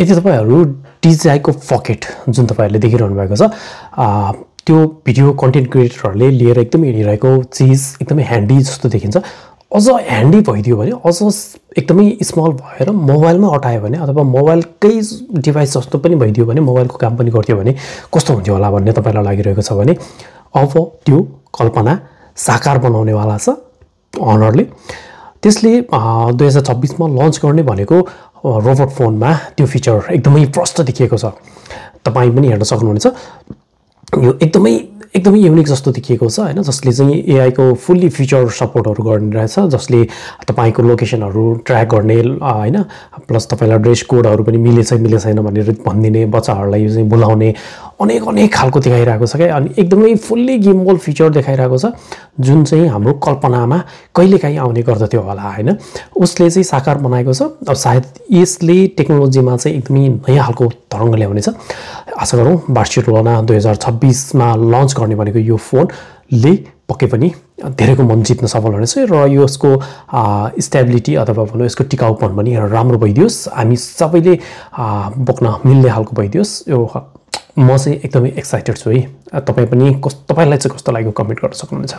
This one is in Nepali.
यदि तपाईहरु DJI को पकेट जुन तपाईहरुले देखिरहनु भएको छ त्यो भिडियो कन्टेन्ट क्रिएटरहरुले लिएर एकदमै हिँडिरहेको चीज एकदमै ह्यान्डी जस्तो देखिन्छ अझ ह्यान्डी भइदियो भने अझ एकदमै स्मल भएर मोबाइलमा अटायो भने अथवा मोबाइलकै डिभाइस जस्तो पनि भइदियो भने मोबाइलको काम पनि गर्थ्यो भने कस्तो हुन्थ्यो होला भन्ने तपाईलाई लागिरहेको छ भने अब त्यो कल्पना साकार बनाउने वाला छ Honor ले त्यसले 2026 मा लन्च गर्ने भनेको रोबोट फोनमा त्यो फिचर एकदमै प्रष्ट देखिएको छ तपाई पनि हेर्न सक्नुहुनेछ यो एकदमै युनिक जस्तो देखिएको छ हैन जसले चाहिँ AI को फुल्ली फीचर सपोर्टहरु गर्ने रहेछ जसले तपाईको लोकेसनहरु ट्र्याक गर्ने हैन प्लस तपाईलाई ड्रेस कोडहरु पनि मिलेछ छैन भनेर भन्दिने बच्चाहरुलाई यो चाहिँ बोलाउने अनेक खालको देखाइरहेको छ के अनि एकदमै फुल्ली गिम्बल फीचर देखाइरहेको छ जुन चाहिँ हाम्रो कल्पनामा कहिलेकाहीँ आउने गर्दथ्यो होला हैन उसले चाहिँ साकार बनाएको छ अब सायद यसले टेक्नोलोजीमा चाहिँ एकदमै नयाँ खालको तरंग ल्याउनेछ आशा गरौँ बार्सिलोना 2026 मा लन्च गर्ने भनेको यो फोन ले पक्कै पनि धेरैको मन जित्न सफल हुनेछ र यसको स्टेबिलिटी अथवा भनौं यसको टिकाउपन पनि राम्रो भइदियोस् हामी सबैले बोक्न मिल्ने खालको भइदियोस् यो म चाहिँ एकदमै एक्साइटेड छु है तपाई पनि तपाईलाई चाहिँ कस्तो लाग्यो कमेन्ट गर्न सक्नुहुन्छ